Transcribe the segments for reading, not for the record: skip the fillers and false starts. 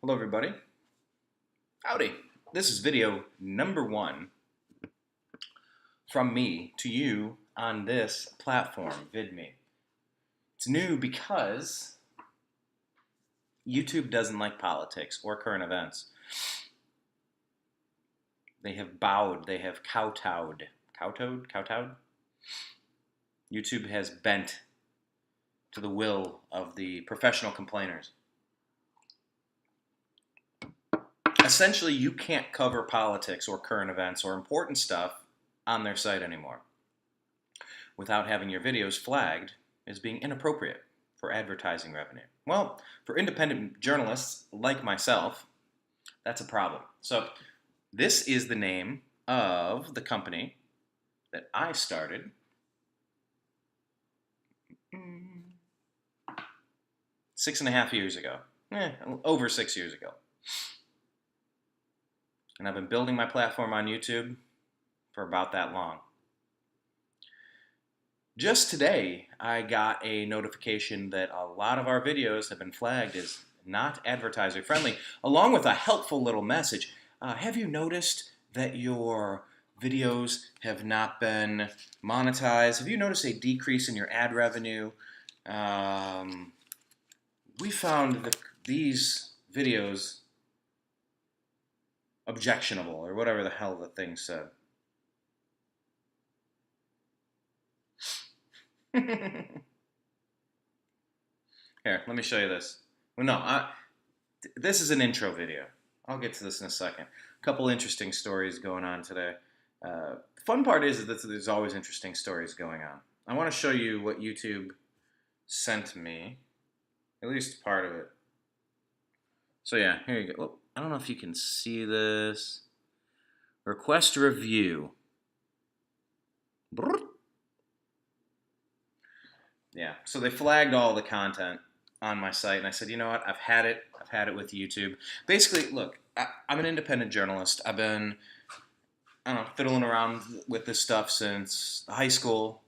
Hello everybody. Howdy. This is video number 1 from me to you on this platform, VidMe. It's new because YouTube doesn't like politics or current events. They have bowed, they have kowtowed. Kowtowed? YouTube has bent to the will of the professional complainers. Essentially, you can't cover politics or current events or important stuff on their site anymore without having your videos flagged as being inappropriate for advertising revenue. Well, for independent journalists like myself, that's a problem. So this is the name of the company that I started six and a half years ago. Over 6 years ago. And I've been building my platform on YouTube for about that long. Just today, I got a notification that a lot of our videos have been flagged as not advertiser friendly, along with a helpful little message. Have you noticed that your videos have not been monetized? Have you noticed a decrease in your ad revenue? We found that these videos objectionable, or whatever the hell the thing said. Here, let me show you this. Well, no, this is an intro video. I'll get to this in a second. A couple interesting stories going on today. The fun part is that there's always interesting stories going on. I want to show you what YouTube sent me, at least part of it. So yeah, here you go. Oh, I don't know if you can see this. Request review. Yeah, so they flagged all the content on my site, and I said, you know what, I've had it with YouTube. Basically, look, I'm an independent journalist. I've been, fiddling around with this stuff since high school,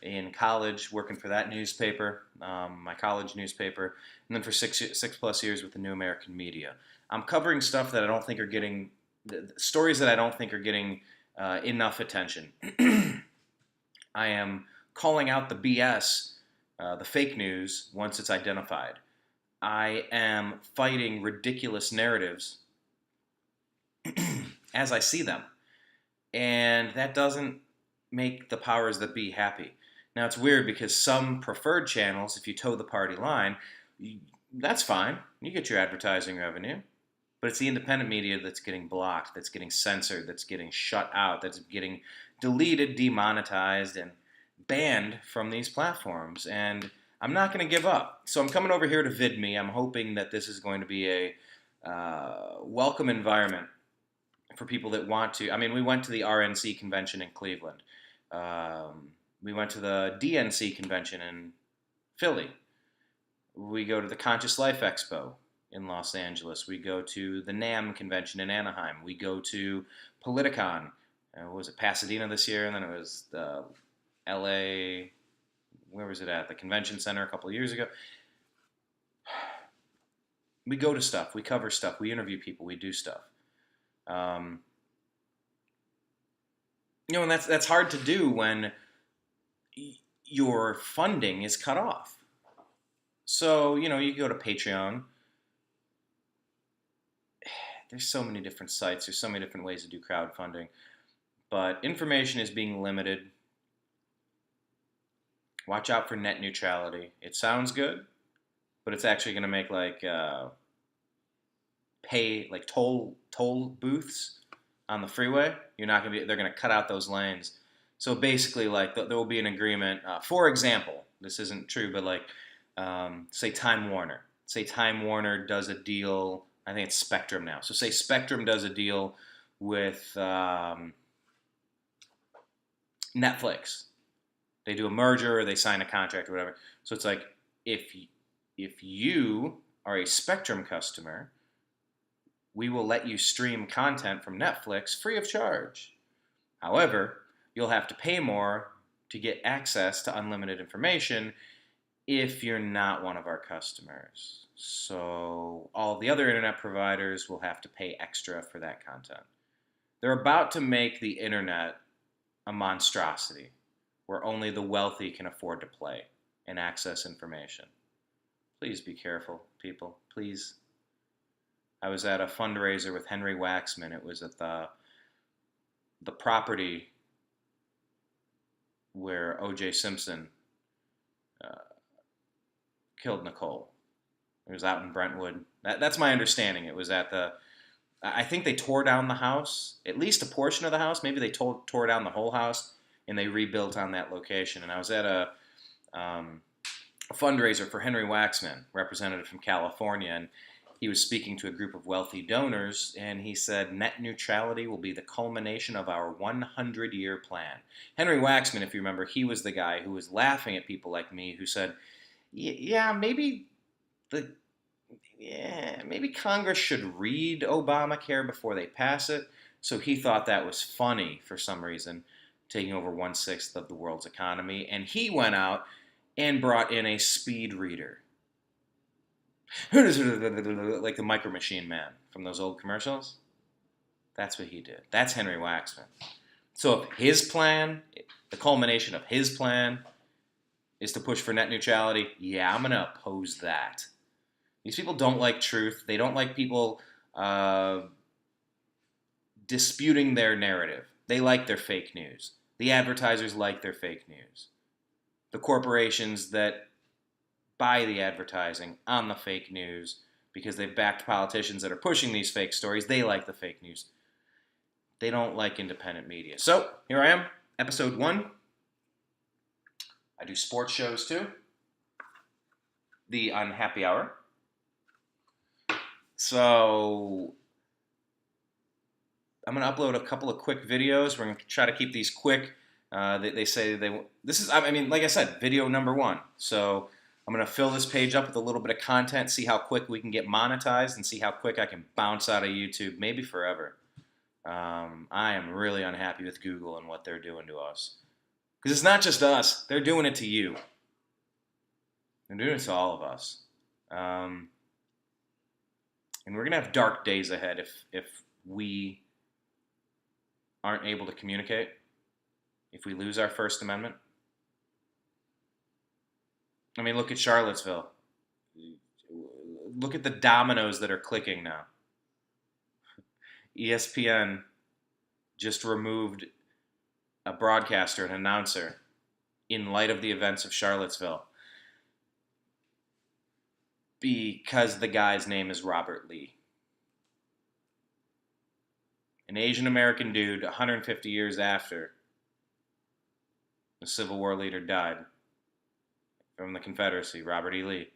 in college, working for that newspaper, my college newspaper, and then for six plus years with the New American Media. I'm covering stuff that I don't think are getting, stories that I don't think are getting enough attention. I am calling out the BS, the fake news, once it's identified. I am fighting ridiculous narratives as I see them. And that doesn't make the powers that be happy. Now, it's weird because some preferred channels, if you toe the party line, that's fine. You get your advertising revenue. But it's the independent media that's getting blocked, that's getting censored, that's getting shut out, that's getting deleted, demonetized, and banned from these platforms. And I'm not going to give up. So I'm coming over here to VidMe. I'm hoping that this is going to be a welcome environment for people that want to. I mean, we went to the RNC convention in Cleveland. We went to the DNC convention in Philly. We go to the Conscious Life Expo in Los Angeles. We go to the NAM convention in Anaheim. We go to Politicon. What was it, Pasadena this year? And then it was the LA, where was it at? The convention center a couple of years ago. We go to stuff. We cover stuff. We interview people. We do stuff. And that's hard to do when your funding is cut off. So, you go to Patreon. There's so many different sites. There's so many different ways to do crowdfunding. But information is being limited. Watch out for net neutrality. It sounds good, but it's actually going to make toll booths on the freeway. You're not going to be. They're going to cut out those lanes. So basically, there will be an agreement. For example, this isn't true, but say Time Warner. Say Time Warner does a deal. I think it's Spectrum now. So say Spectrum does a deal with Netflix. They do a merger, or they sign a contract, or whatever. So it's like if you are a Spectrum customer, we will let you stream content from Netflix free of charge. However, you'll have to pay more to get access to unlimited information if you're not one of our customers. So all the other internet providers will have to pay extra for that content. They're about to make the internet a monstrosity where only the wealthy can afford to play and access information. Please be careful, people. Please. I was at a fundraiser with Henry Waxman. It was at the property where O.J. Simpson killed Nicole. It was out in Brentwood. That's my understanding. It was at I think they tore down the house, at least a portion of the house. Maybe they tore down the whole house, and they rebuilt on that location. And I was at a fundraiser for Henry Waxman, representative from California, and he was speaking to a group of wealthy donors, and he said net neutrality will be the culmination of our 100-year plan. Henry Waxman, if you remember, he was the guy who was laughing at people like me who said, yeah, maybe Congress should read Obamacare before they pass it. So he thought that was funny for some reason, taking over 1/6 of the world's economy. And he went out and brought in a speed reader. Like the Micro Machine Man from those old commercials. That's what he did. That's Henry Waxman. So if his plan, the culmination of his plan, is to push for net neutrality, yeah, I'm going to oppose that. These people don't like truth. They don't like people disputing their narrative. They like their fake news. The advertisers like their fake news. The corporations that buy the advertising on the fake news because they've backed politicians that are pushing these fake stories, they like the fake news. They don't like independent media. So, here I am, episode 1. I do sports shows too. The Unhappy Hour. So, I'm going to upload a couple of quick videos. We're going to try to keep these quick. They say this is, I mean, like I said, video number 1. So, I'm going to fill this page up with a little bit of content, see how quick we can get monetized, and see how quick I can bounce out of YouTube, maybe forever. I am really unhappy with Google and what they're doing to us. Because it's not just us. They're doing it to you. They're doing it to all of us. And we're going to have dark days ahead if we aren't able to communicate, if we lose our First Amendment. I mean, look at Charlottesville. Look at the dominoes that are clicking now. ESPN just removed a broadcaster, an announcer, in light of the events of Charlottesville because the guy's name is Robert Lee. An Asian American dude 150 years after the Civil War leader died from the Confederacy, Robert E. Lee.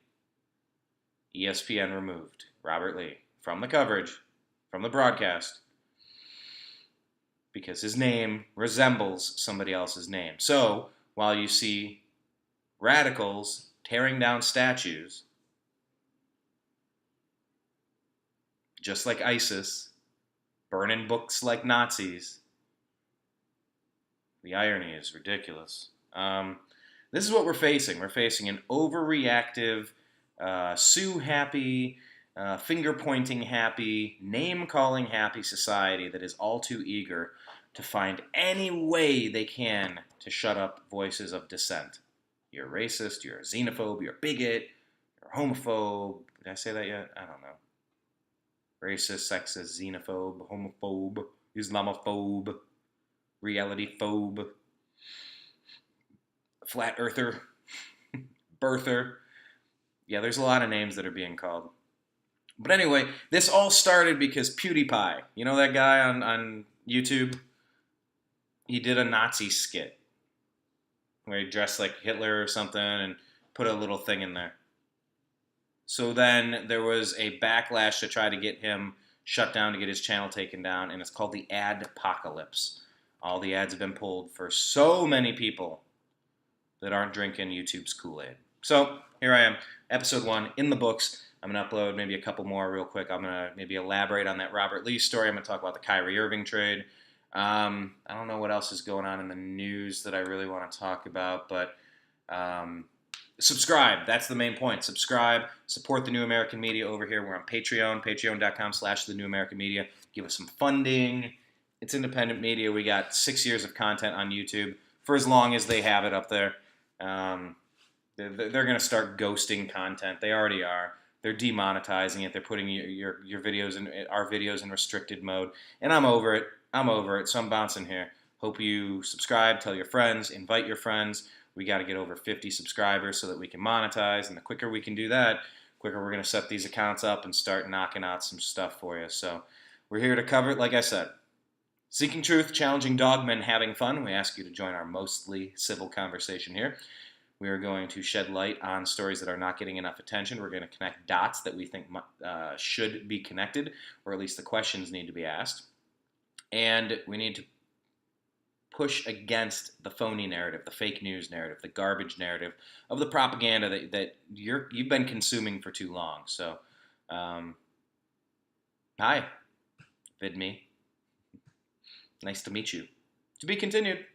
ESPN removed Robert Lee from the coverage, from the broadcast, because his name resembles somebody else's name. So, while you see radicals tearing down statues, just like ISIS, burning books like Nazis, the irony is ridiculous. This is what we're facing. We're facing an overreactive, sue-happy, finger-pointing happy, name-calling happy society that is all too eager to find any way they can to shut up voices of dissent. You're a racist, you're a xenophobe, you're a bigot, you're a homophobe. Did I say that yet? I don't know. Racist, sexist, xenophobe, homophobe, Islamophobe, reality phobe, flat earther, birther. Yeah, there's a lot of names that are being called. But anyway, this all started because PewDiePie, you know that guy on YouTube? He did a Nazi skit where he dressed like Hitler or something and put a little thing in there. So then there was a backlash to try to get him shut down, to get his channel taken down, and it's called the Adpocalypse. All the ads have been pulled for so many people that aren't drinking YouTube's Kool-Aid. So here I am, episode 1 in the books. I'm going to upload maybe a couple more real quick. I'm going to maybe elaborate on that Robert Lee story. I'm going to talk about the Kyrie Irving trade. I don't know what else is going on in the news that I really want to talk about, but Subscribe. That's the main point. Subscribe. Support the New American Media over here. We're on Patreon, patreon.com/the New American Media. Give us some funding. It's independent media. We got 6 years of content on YouTube for as long as they have it up there. They're going to start ghosting content. They already are. They're demonetizing it. They're putting your videos in our videos in restricted mode. And I'm over it. So I'm bouncing here. Hope you subscribe, tell your friends, invite your friends. We got to get over 50 subscribers so that we can monetize. And the quicker we can do that, quicker we're going to set these accounts up and start knocking out some stuff for you. So we're here to cover it, like I said. Seeking truth, challenging dogmen, having fun. We ask you to join our mostly civil conversation here. We are going to shed light on stories that are not getting enough attention. We're going to connect dots that we think should be connected, or at least the questions need to be asked. And we need to push against the phony narrative, the fake news narrative, the garbage narrative of the propaganda that you've been consuming for too long. So, hi, VidMe. Nice to meet you. To be continued.